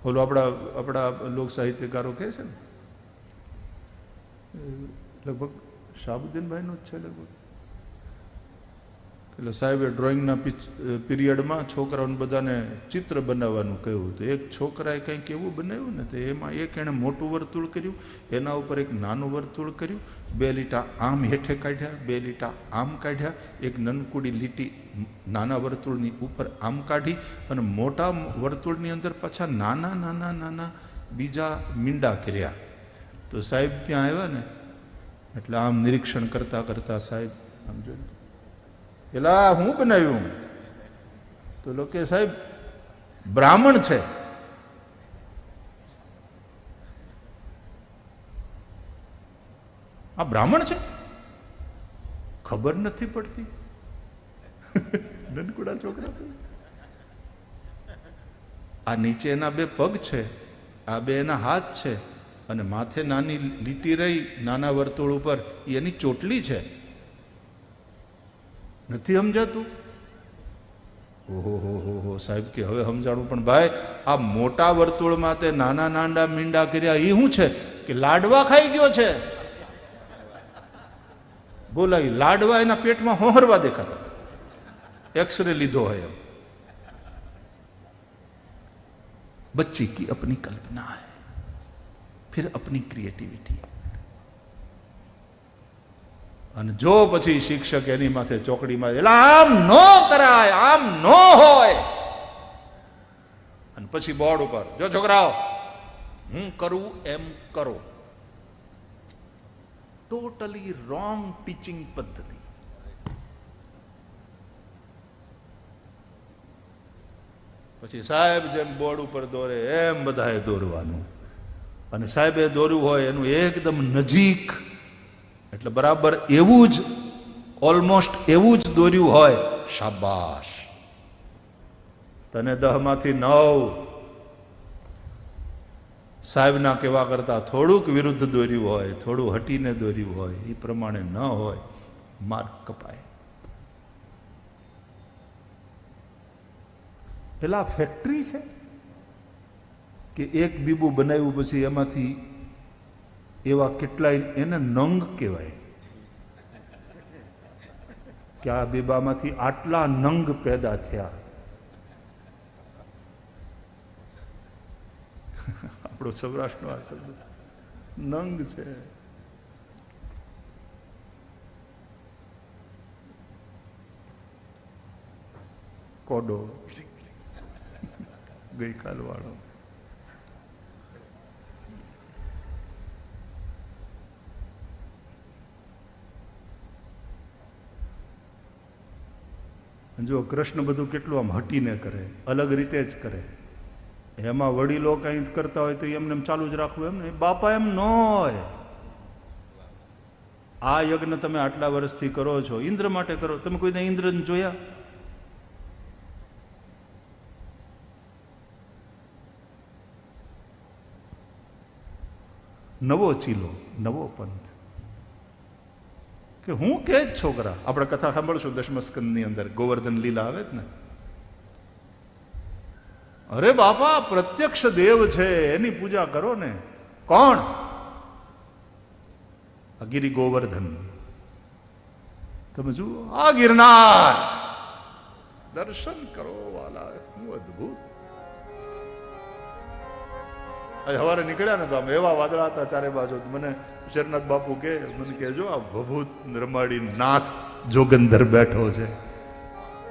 ઓલો આપણા લોક સાહિત્યકારો કહે છે ને, લગભગ શાહબુદ્દીનભાઈનું જ છે લગભગ, એટલે સાહેબે ડ્રોઈંગના પીરિયડમાં છોકરાઓને બધાને ચિત્ર બનાવવાનું કહ્યું. તો એક છોકરાએ કંઈક એવું બનાવ્યું ને, તો એમાં એક એણે મોટું વર્તુળ કર્યું, એના ઉપર એક નાનું વર્તુળ કર્યું, 2 લીટા આમ હેઠે કાઢ્યા, 2 લીટા આમ કાઢ્યા, એક નનકુડી લીટી નાના વર્તુળની ઉપર આમ કાઢી, અને મોટા વર્તુળની અંદર પાછા નાના નાના નાના બીજા મીંડા કર્યા. તો સાહેબ ત્યાં આવ્યા ને, એટલે આમ નિરીક્ષણ કરતા કરતા સાહેબ આમ જોયું, પેલા હું બનાવ્યું? તો લોકો સાહેબ બ્રાહ્મણ છે. આ બ્રાહ્મણ છે, ખબર નથી પડતી. નનકુડા છોકરા. આ નીચે એના 2 પગ છે, આ 2 એના હાથ છે, અને માથે નાની લીટી રહી નાના વર્તુળ ઉપર, એની ચોટલી છે. નથી સમજાતું? ઓહો હો હો હો સાહેબ કે હવે સમજાણું. પણ ભાઈ, આ મોટા વર્તુળમાં તે નાના નાના મીંડા કર્યા, એ શું છે? કે લાડવા ખાઈ ગયો છે. બોલાવી લાડવા એના પેટમાં હોહરવા દેખાતા, एक्सरे લીધો હોય એમ. बच्चे की अपनी कल्पना है, फिर अपनी क्रिएटिविटी. અને જો પછી શિક્ષક એની માથે ચોકડીમાં, એટલે આમ નો કરાય, આમ નો હોય, અને પછી બોર્ડ ઉપર, જો છોકરાઓ હું કરું એમ કરો. ટોટલી રોંગ ટીચિંગ પદ્ધતિ. પછી સાહેબ જેમ બોર્ડ ઉપર દોરે એમ બધાએ દોરવાનું, અને સાહેબે દોર્યું હોય એનું એકદમ નજીક, એટલે બરાબર એવું જ, ઓલમોસ્ટ એવું જ દોર્યું હોય. શાબાશ, તને 10 માંથી 9. સાહેબના કહેવા કરતા થોડુંક વિરુદ્ધ દોર્યું હોય, થોડું હટીને દોર્યું હોય, એ પ્રમાણે ન હોય, માર્ક કપાય. પેલા ફેક્ટરી છે કે એક બીબું બનાવ્યું પછી એમાંથી એવા કેટલાય, એને નંગ કહેવાય, કે આ બીબામાંથી આટલા નંગ પેદા થયા. આપણો સૌરાષ્ટ્રનો આ શબ્દ નંગ છે. કોડો ગઈકાલ વાળો. જો કૃષ્ણ બધું કેટલું આમ હટીને કરે, અલગ રીતે જ કરે. એમાં વડીલો કંઈ કરતા હોય તો એમને એમ ચાલુ જ રાખવું, એમ ને બાપા એમ ન હોય. આ યજ્ઞ તમે આટલા વર્ષથી કરો છો, ઇન્દ્ર માટે કરો. તમે કોઈને ઇન્દ્રને જોયા? નવો ચીલો, નવો પંથ. કે હું કે જ છોકરા, આપણે કથા સાંભળશું 10મા સ્કંદની અંદર, ગોવર્ધન લીલા આવે જ ને. અરે બાપા, પ્રત્યક્ષ દેવ છે, એની પૂજા કરો ને. કોણ? ગિરી ગોવર્ધન. તમે જુઓ, આ ગિરનાર દર્શન કરો વાલા, હું અદભુત. સવારે નીકળ્યા ને તો આમ એવા વાદળા હતા ચારે બાજુ. મને શેરનાથ બાપુ કે, મને કહેજો આ ભભૂત રમાડી નાથ જોગંદર બેઠો છે.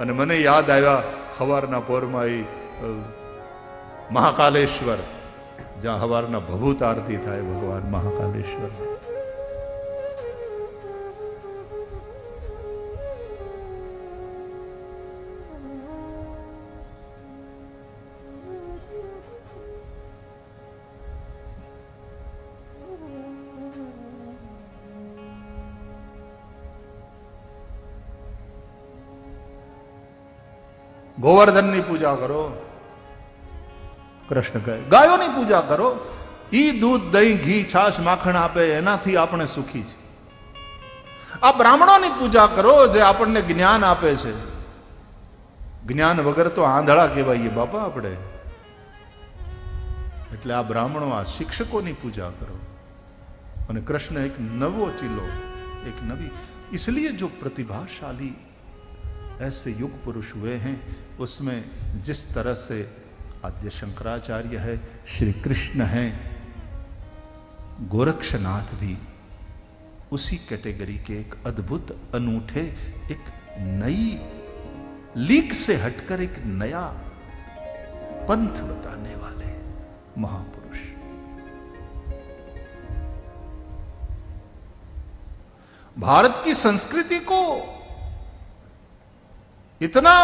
અને મને યાદ આવ્યા સવારના પોરમાં એ મહાકાલેશ્વર, જ્યાં સવારના ભભૂત આરતી થાય ભગવાન મહાકાલેશ્વર. ગોવર્ધનની પૂજા કરો. કૃષ્ણ કહે ગાયોની પૂજા કરો. ઈ દૂધ, દહીં, ઘી, છાશ, માખણ આપે, એનાથી આપણે સુખી છે. આ બ્રાહ્મણોની પૂજા કરો જે આપણને જ્ઞાન આપે છે. જ્ઞાન વગર તો આંધળા કહેવાઈએ બાપા આપણે. એટલે આ બ્રાહ્મણો આ શિક્ષકોની પૂજા કરો અને कृष्ण एक नवो चिलो एक नवी। इसलिए जो प्रतिभाशाली ऐसे युग पुरुष हुए हैं उसमें जिस तरह से आद्य शंकराचार्य है, श्री कृष्ण हैं, गोरक्षनाथ भी उसी कैटेगरी के एक अद्भुत अनूठे एक नई लीक से हटकर एक नया पंथ बताने वाले महापुरुष। भारत की संस्कृति को इतना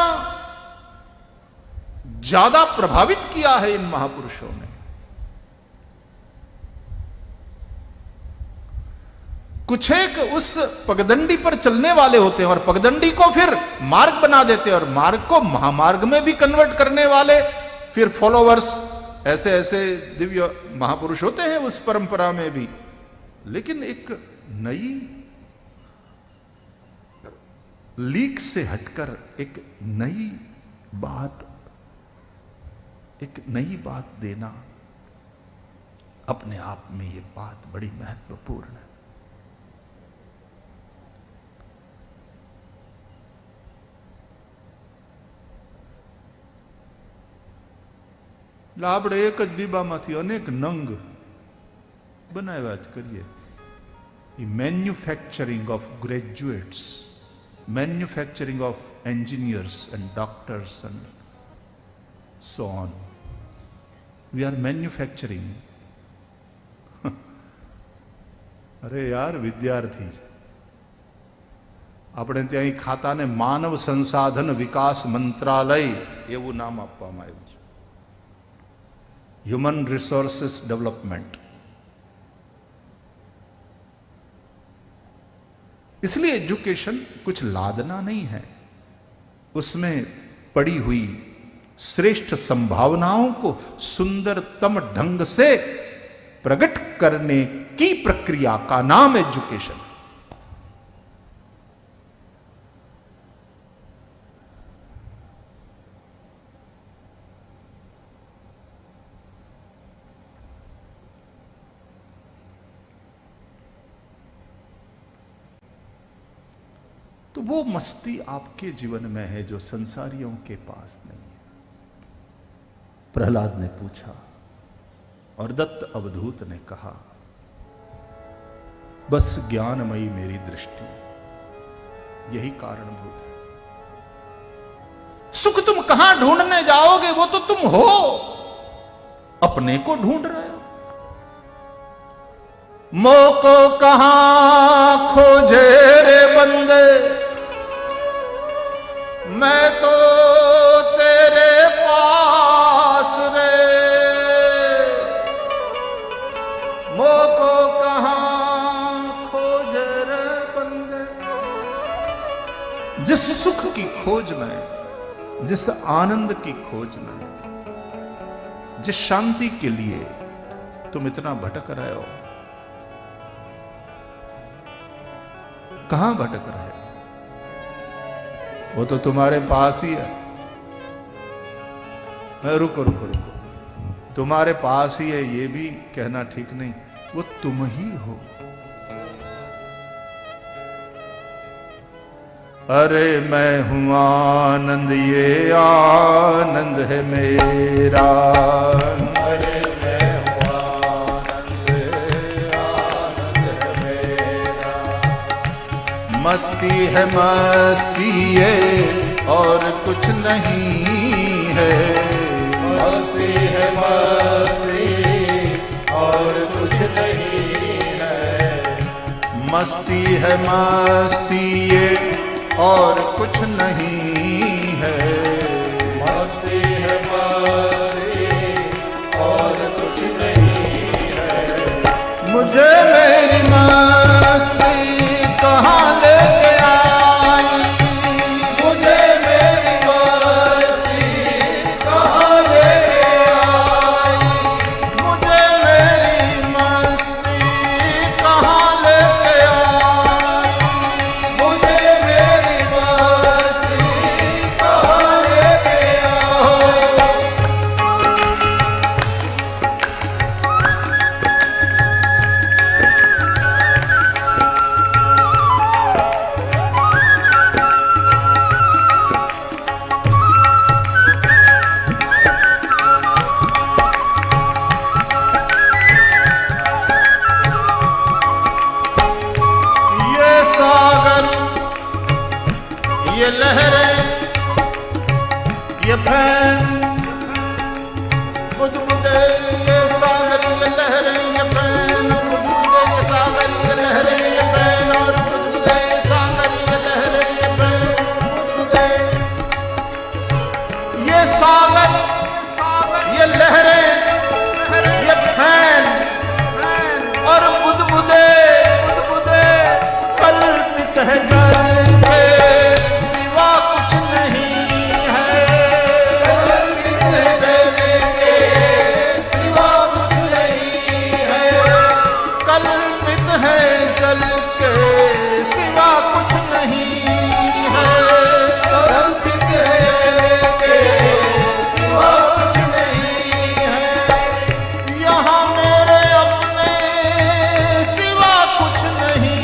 ज्यादा प्रभावित किया है इन महापुरुषों ने। कुछ एक उस पगडंडी पर चलने वाले होते हैं और पगडंडी को फिर मार्ग बना देते हैं और मार्ग को महामार्ग में भी कन्वर्ट करने वाले फिर फॉलोवर्स, ऐसे ऐसे दिव्य महापुरुष होते हैं उस परंपरा में भी। लेकिन एक नई लीक से हटकर एक नई बात देना, अपने आप में ये बात बड़ी महत्वपूर्ण है। આપણે એક જ બીબામાંથી અનેક નંગ બનાવ્યા જ કરીએ। એ manufacturing of graduates, manufacturing of engineers and doctors and so on. We are manufacturing. अरे यार विद्यार्थी, આપણે ત્યાં ખાતાને માનવ સંસાધન વિકાસ મંત્રાલય એવું નામ આપવામાં આવ્યું છે, હ્યુમન રિસોર્સિસ ડેવલપમેન્ટ। इसलिए एजुकेशन कुछ लादना नहीं है, उसमें पड़ी हुई श्रेष्ठ संभावनाओं को सुंदरतम ढंग से प्रकट करने की प्रक्रिया का नाम एजुकेशन। तो वो मस्ती आपके जीवन में है जो संसारियों के पास नहीं है। प्रहलाद ने पूछा और दत्त अवधूत ने कहा, बस ज्ञानमयी मेरी दृष्टि, यही कारणभूत है। सुख तुम कहां ढूंढने जाओगे, वो तो तुम हो, अपने को ढूंढ रहे हो। मोको कहां खोजे रे बंदे, मैं तो तेरे पास रे, मोको कहां खोजे रे बंदे। जिस सुख की खोज में, जिस आनंद की खोज में, जिस शांति के लिए तुम इतना भटक रहे हो, कहां भटक रहे हो? वो तो तुम्हारे पास ही है। रुको रुको रुको, तुम्हारे पास ही है ये भी कहना ठीक नहीं, वो तुम ही हो। अरे मैं हूं आनंद, ये आनंद है मेरा। अरे मैं हूं आनंद, आनंद है मेरा। मस्ती है मस्ती ये और कुछ नहीं है, मस्ती है मस्ती और कुछ नहीं है। मस्ती है मस्ती ये और कुछ नहीं है, मस्ती है मस्ती और कुछ नहीं है। मुझे मेरी मस्ती कहाँ लेके आई, मुझे मेरी मस्ती कहाँ लेके आई, मुझे मेरी मस्ती कहाँ लेके आई, मुझे मेरी मस्ती ये फैन बुदबुदे ये सागर ये लहरें ये फैन बुदबुदे ये सागर ये लहरें ये फैन और बुदबुदे ये सागर ये लहरें ये फैन बुदबुदे ये सागर ये लहरें ये फैन और बुदबुदे कल्पित है जल के सिवा कुछ नहीं है कल्पित है जल के सिवा कुछ नहीं है कल्पित है जल के सिवा कुछ नहीं है कल्पित है जल के सिवा कुछ नहीं है यहाँ मेरे अपने सिवा कुछ नहीं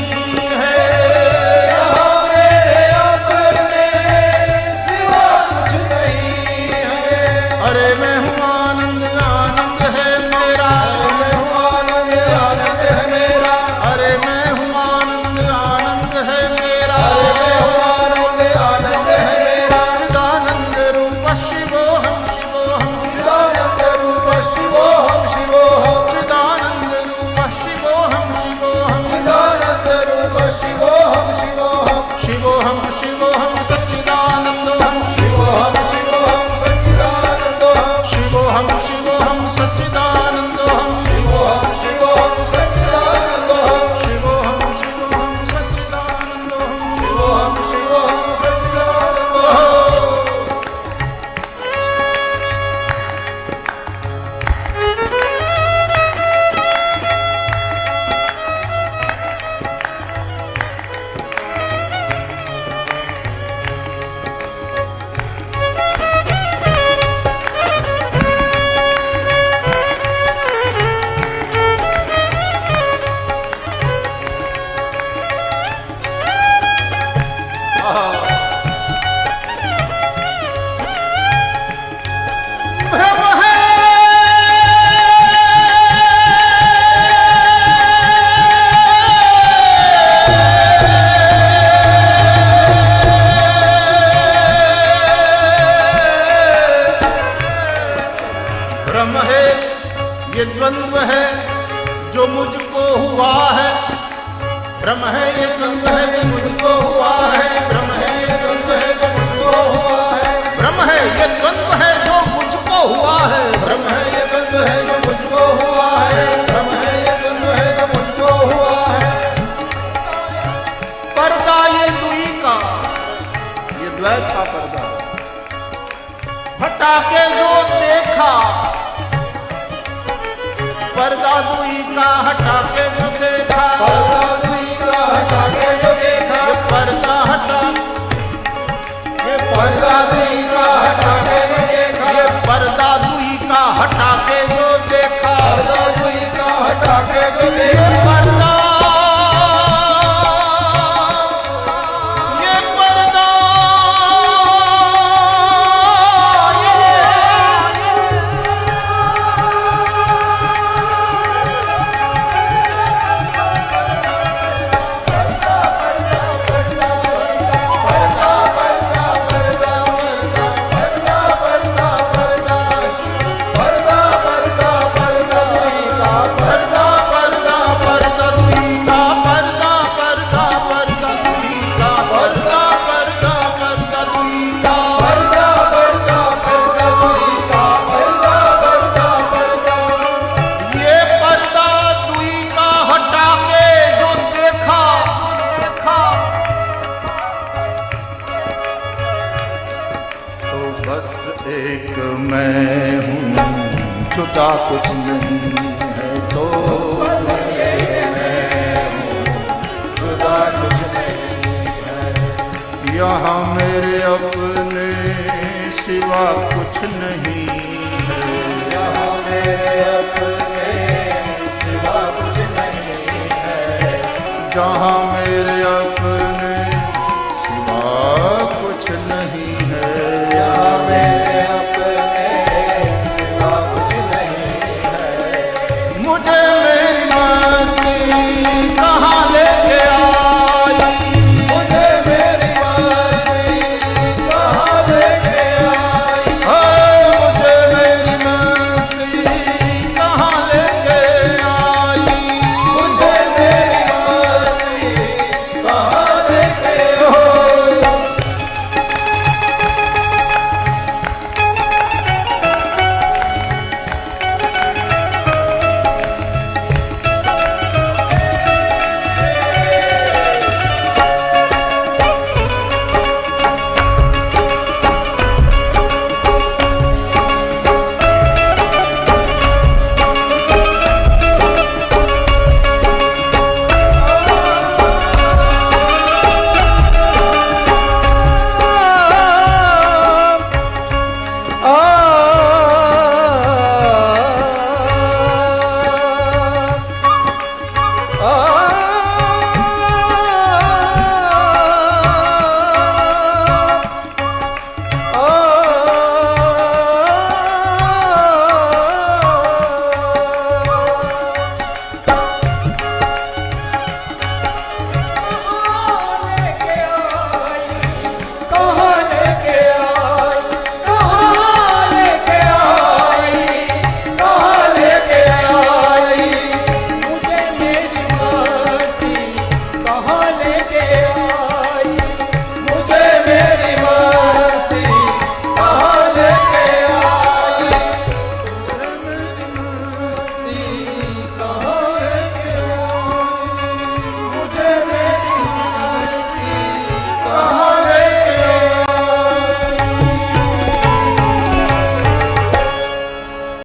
ये द्वंद्व है जो मुझको हुआ है भ्रम है ये द्वंद्व है जो मुझको हुआ है भ्रम है ये द्वंद्व है जो मुझको हुआ है भ्रम है ये द्वंद्व है जो मुझको हुआ है भ्रम है ये द्वंद्व है जो मुझको हुआ है भ्रम है ये द्वंद्व है जो मुझको हुआ है पर्दा ये दुई का ये द्वैत का पर्दा हटा के जो देखा पर्दा दुई का हटा के जो देखा पर्दा दुई का हटा के जो देखा ये पर्दा हटा ये पर्दा दुई का हटा के जो देखा ये पर्दा दुई का हटा के जो देखा पर्दा दुई का हटा के जो देखा पर्दा ये पर्दा एक मैं हूँ जुदा कुछ नहीं है तो मैं हूँ जुदा कुछ नहीं है यहाँ मेरे अपने सिवा कुछ नहीं है यहाँ मेरे अपने सिवा कुछ नहीं है जहाँ मेरे अपने